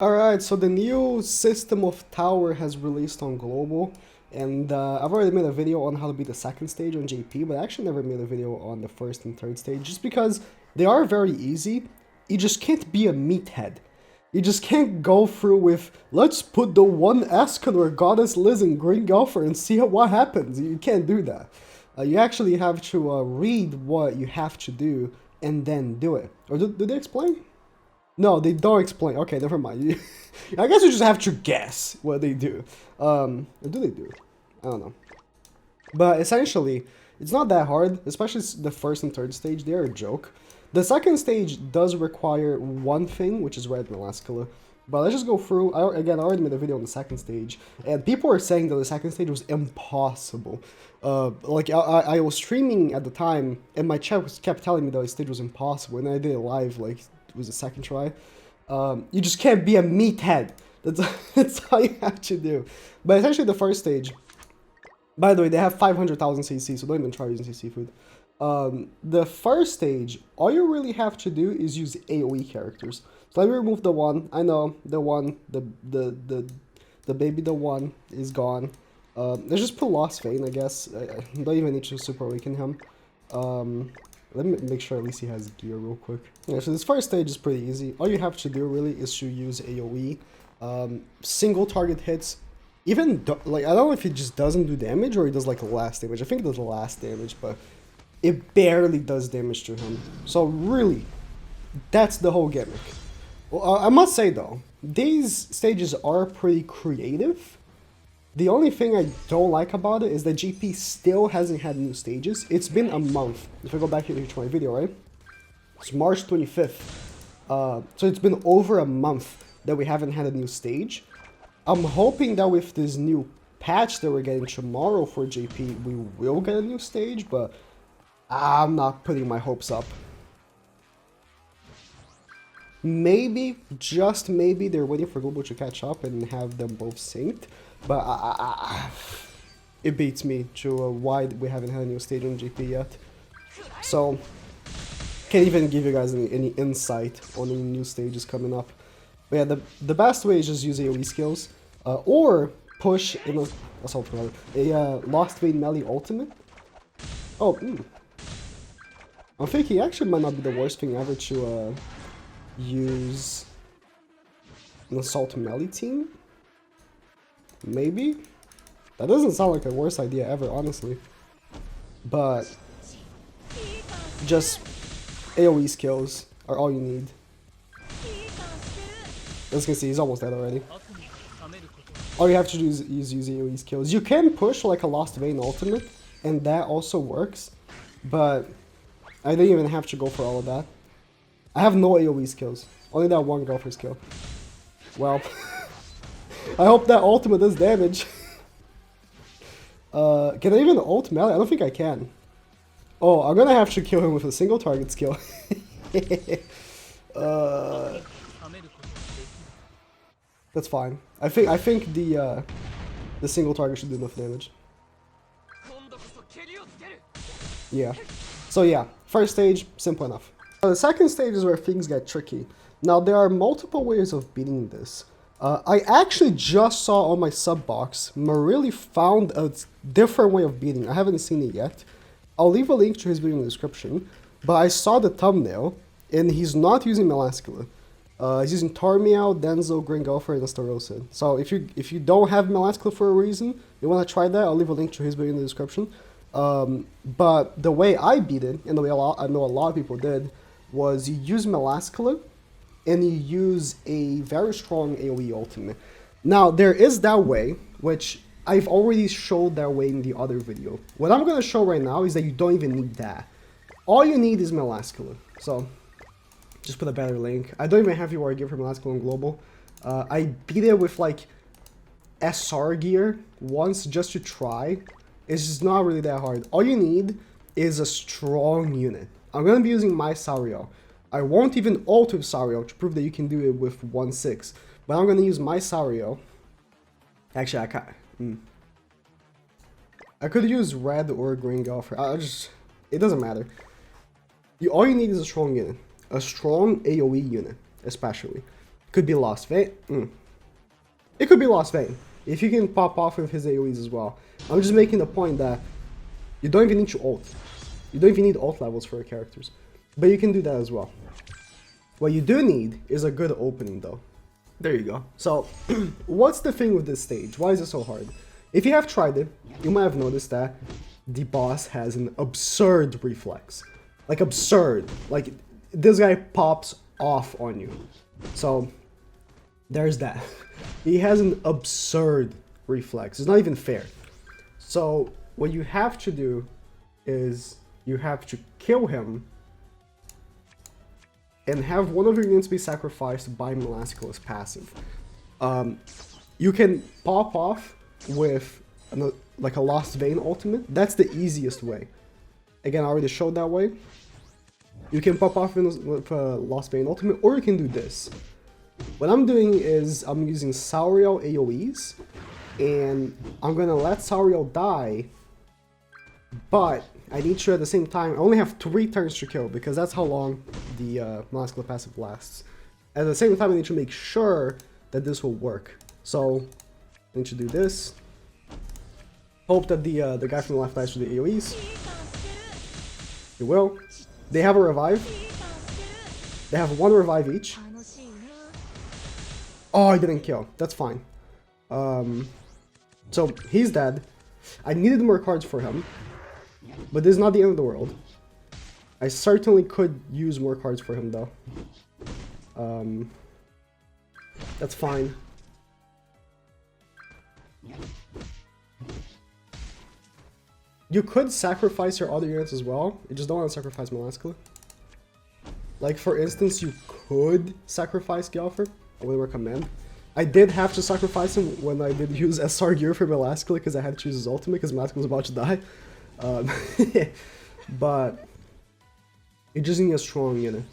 Alright, so the new system of tower has released on global, and I've already made a video on how to beat the second stage on JP, but I actually never made a video on the first and third stage, just because they are very easy. You just can't be a meathead. You just can't go through with, let's put the one Escanor Goddess Liz in Green Gopher and see what happens. You can't do that. You actually have to read what you have to do and then do it. Or do they explain? No, they don't explain. Okay, never mind. I guess you just have to guess what they do. What do they do? I don't know. But essentially, it's not that hard, especially the first and third stage. They are a joke. The second stage does require one thing, which is Red Melascula. But let's just go through. Again, I already made a video on the second stage, and people are saying that the second stage was impossible. I was streaming at the time, and my chat kept telling me that the stage was impossible, and I did it live, like, it was the second try. You just can't be a meathead. That's all you have to do. But essentially the first stage, by the way, they have 500,000 CC, so don't even try using CC food. The first stage, all you really have to do is use AoE characters. So let me remove the one. I know, the one, the baby, the one is gone. Let's just put Lost Vein, I guess. I don't even need to Super Awaken him. Let me make sure at least he has gear real quick. Yeah, so this first stage is pretty easy. All you have to do really is to use AoE. Single target hits. Even, like, I don't know if it just doesn't do damage or it does, like, last damage. I think it does last damage, but it barely does damage to him. So really, that's the whole gimmick. Well, I must say though, these stages are pretty creative. The only thing I don't like about it is that GP still hasn't had new stages. It's been a month. If I go back here to my video, right? It's March 25th. So it's been over a month that we haven't had a new stage. I'm hoping that with this new patch that we're getting tomorrow for JP, we will get a new stage, but I'm not putting my hopes up. Maybe, just maybe, they're waiting for Global to catch up and have them both synced. But it beats me to why we haven't had a new stage on GP yet. So, can't even give you guys any insight on any new stages coming up. But yeah, the best way is just use AoE skills. Or push in a Lost Vein Melee ultimate. Oh, I'm thinking actually might not be the worst thing ever to use an Assault Melee team. Maybe? That doesn't sound like the worst idea ever, honestly. But just AoE skills are all you need. As you can see, he's almost dead already. All you have to do is use AoE skills. You can push like a Lost Vein ultimate, and that also works. But I didn't even have to go for all of that. I have no AoE skills. Only that one Gopher skill. Well, I hope that ultimate does damage. Can I even ult melee? I don't think I can. Oh, I'm gonna have to kill him with a single target skill. That's fine. I think the single target should do enough damage. Yeah. So yeah, first stage, simple enough. The second stage is where things get tricky. Now there are multiple ways of beating this. I actually just saw on my sub box, Marilli found a different way of beating. I haven't seen it yet. I'll leave a link to his video in the description. But I saw the thumbnail, and he's not using Melascula. He's using Tarmiel, Denzel, Green Gopher, and Starosid. So if you don't have Melascula for a reason, you want to try that, I'll leave a link to his video in the description. But the way I beat it, and the way I know a lot of people did, was you use Melascula, and you use a very strong AoE ultimate. Now, there is that way, which I've already showed that way in the other video. What I'm going to show right now is that you don't even need that. All you need is Melascula. So, just put a better link. I don't even have your gear for Melascula on Global. I beat it with, like, SR gear once just to try. It's just not really that hard. All you need is a strong unit. I'm going to be using my Sario. I won't even ult with Sario to prove that you can do it with 1-6. But I'm going to use my Sario. Actually, I can't. I could use red or green Gopher. It doesn't matter. All you need is a strong unit. A strong AoE unit, especially. Could be Lost Vein. It could be Lost Vein. If you can pop off with his AoEs as well. I'm just making the point that you don't even need to ult. You don't even need ult levels for your characters. But you can do that as well. What you do need is a good opening though. There you go. So, what's the thing with this stage? Why is it so hard? If you have tried it, you might have noticed that the boss has an absurd reflex. Like absurd. Like this guy pops off on you. So, there's that. He has an absurd reflex. It's not even fair. So, what you have to do is you have to kill him and have one of your units be sacrificed by Melascula's passive. You can pop off with like a Lost Vein ultimate. That's the easiest way. Again, I already showed that way. You can pop off with a Lost Vein ultimate, or you can do this. What I'm doing is I'm using Sauriel AoEs, and I'm gonna let Sauriel die, but I need to at the same time, I only have 3 turns to kill because that's how long the Melascula passive lasts. At the same time, I need to make sure that this will work. So, I need to do this. Hope that the guy from the left dies to the AoEs. He will. They have a revive. They have 1 revive each. Oh, I didn't kill. That's fine. So, he's dead. I needed more cards for him. But this is not the end of the world. I certainly could use more cards for him, though. That's fine. You could sacrifice your other units as well. You just don't want to sacrifice Melascula. Like, for instance, you could sacrifice Galfer. I would recommend. I did have to sacrifice him when I did use SR gear for Melascula because I had to choose his ultimate because Melascula was about to die. But you just need a strong unit.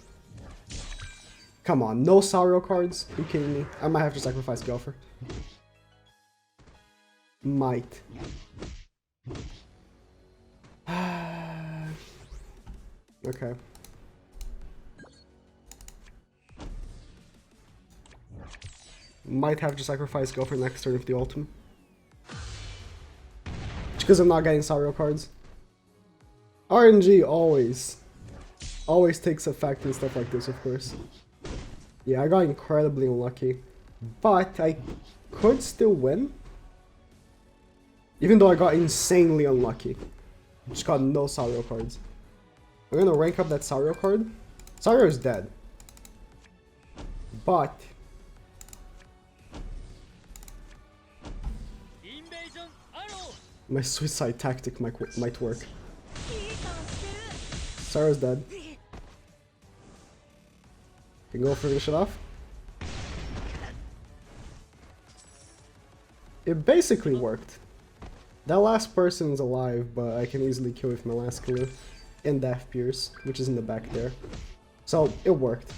Come on, no Sauriel cards? Are you kidding me? I might have to sacrifice Galfer. Might. Okay. Might have to sacrifice Galfer next turn with the ultimate. Because I'm not getting Sauriel cards. RNG always takes effect and stuff like this, of course. Yeah, I got incredibly unlucky. But I could still win. Even though I got insanely unlucky. Just got no Sauriel cards. I'm gonna rank up that Sauriel card. Sauriel is dead. But my suicide tactic might work. Sarah's dead. Can go finish it off. It basically worked. That last person's alive, but I can easily kill with Melascula and Death Pierce, which is in the back there. So, it worked.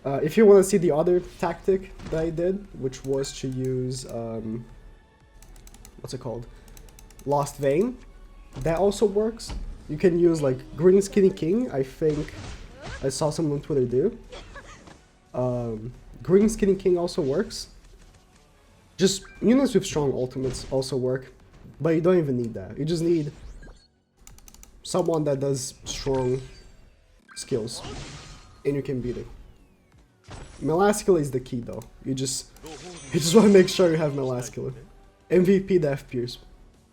If you want to see the other tactic that I did, which was to use, what's it called? Lost Vein. That also works. You can use like Green Skinny King, I think I saw someone on Twitter do. Green Skinny King also works. Just units with strong ultimates also work, but you don't even need that. You just need someone that does strong skills, and you can beat it. Melascula is the key though. You just want to make sure you have Melascula. MVP Death Pierce.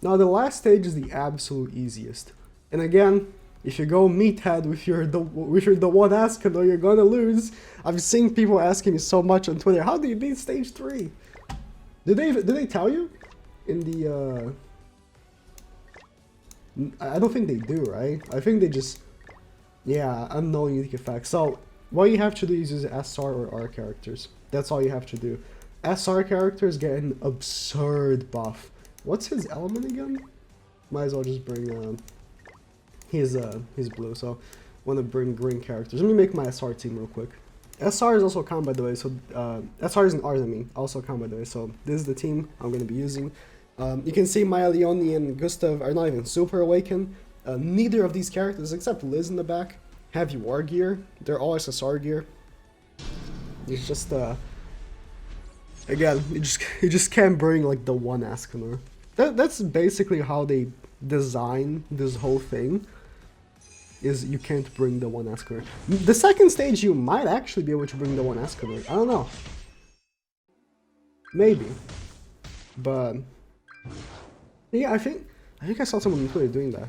Now the last stage is the absolute easiest. And again, if you go meathead with your the one Escador, you're gonna lose. I've seen people asking me so much on Twitter, how do you beat stage 3? Did they tell you? In the I don't think they do, right? I think they just, yeah, unknown unique effects. So what you have to do is use SR or R characters. That's all you have to do. SR characters get an absurd buff. What's his element again? Might as well just bring he's blue, so I want to bring green characters. Let me make my SR team real quick. SR is also count, by the way, so SR is an R's, I mean, also count, by the way, so this is the team I'm going to be using. You can see Maya Leone and Gustav are not even super awakened. Neither of these characters, except Liz in the back, have war gear. They're all SSR gear. It's just Again, you just can't bring like the one Escanor. That's basically how they design this whole thing. Is you can't bring the one Escanor. The second stage you might actually be able to bring the one Escanor. I don't know. Maybe. But yeah, I think I saw someone on Twitter doing that.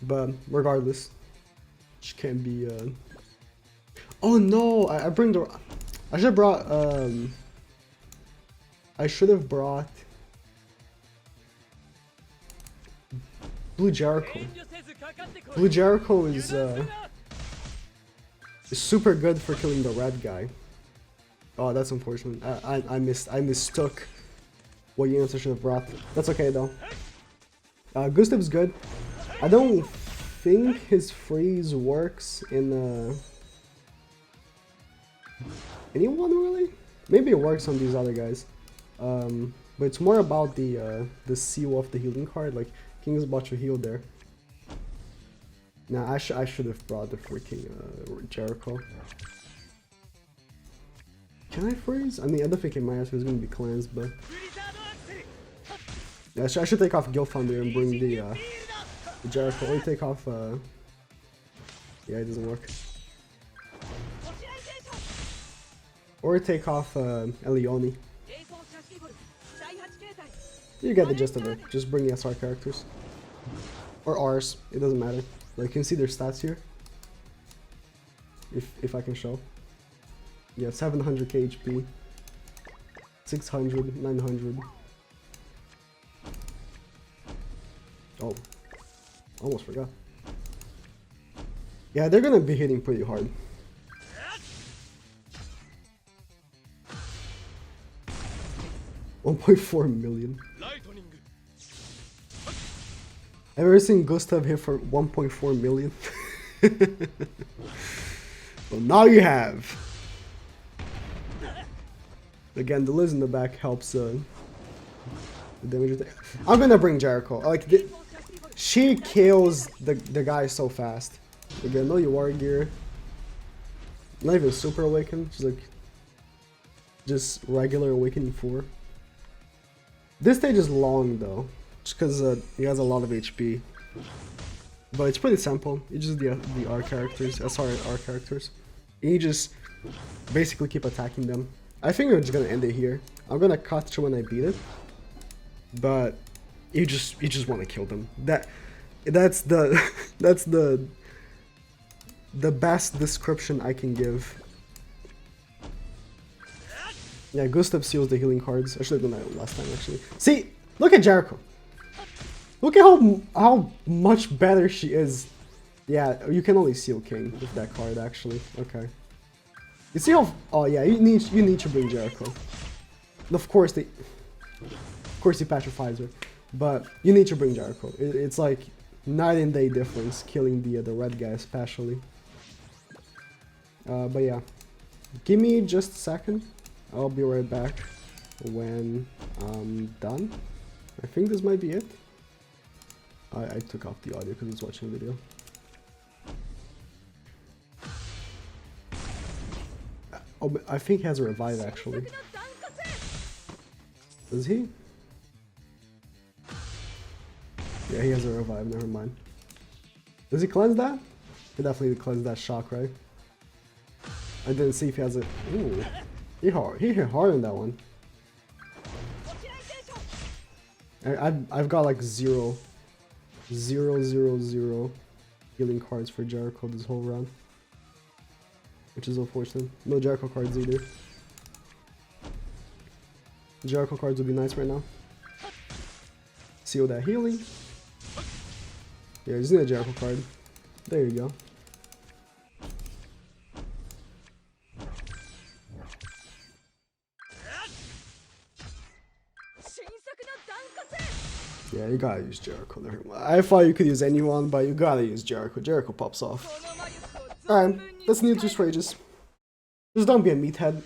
But regardless, which can be oh no, I bring the I should have brought I should have brought Blue Jericho. Blue Jericho is super good for killing the red guy. Oh, that's unfortunate. I mistook what units I should have brought. That's okay though. Gustav's good. I don't think his freeze works in anyone really. Maybe it works on these other guys. But it's more about the seal of the healing card. Like King's about to heal there. Nah, I should have brought the freaking Jericho. Can I freeze? I mean, I don't think it might if it's gonna be cleansed, but yeah, I should take off Guild Thunder and bring the Jericho. Or take off. Yeah, it doesn't work. Or take off Elioni. You get the gist of it. Just bring SR characters. Or Rs. It doesn't matter. Like, you can see their stats here. If I can show. Yeah, 700k HP. 600, 900. Oh. Almost forgot. Yeah, they're gonna be hitting pretty hard. $1.4 million. I've ever seen Gustav hit for 1.4 million. Well, now you have. Again, the Liz in the back helps the damage. I'm gonna bring Jericho. Like she kills the guy so fast. Again, no you are gear. Not even super awakened. She's like just regular awakening 4. This stage is long though, just because he has a lot of HP. But it's pretty simple. You just the R characters, R characters. And you just basically keep attacking them. I think we're just gonna end it here. I'm gonna cut to when I beat it, but you just want to kill them. That's the that's the best description I can give. Yeah, Gustav seals the healing cards. I should have done that last time actually. See, look at Jericho. Look at how much better she is. Yeah, you can only seal King with that card actually. Okay. You see how? Oh yeah, you need to bring Jericho. Of course he petrifies her, but you need to bring Jericho. It's like night and day difference killing the red guy especially. But yeah, give me just a second. I'll be right back when I'm done. I think this might be it. I took off the audio because I was watching a video. Oh, but I think he has a revive actually. Does he? Yeah, he has a revive, never mind. Does he cleanse that? He definitely cleansed that shock, right? I didn't see if he has a... Ooh. He hit hard on that one. I've got like 0 healing cards for Jericho this whole run. Which is unfortunate. No Jericho cards either. Jericho cards would be nice right now. Seal that healing. Yeah, just need a Jericho card. There you go. Yeah, you gotta use Jericho there. I thought you could use anyone, but you gotta use Jericho. Jericho pops off. Alright, let's need 2 Rages. Just don't be a meathead.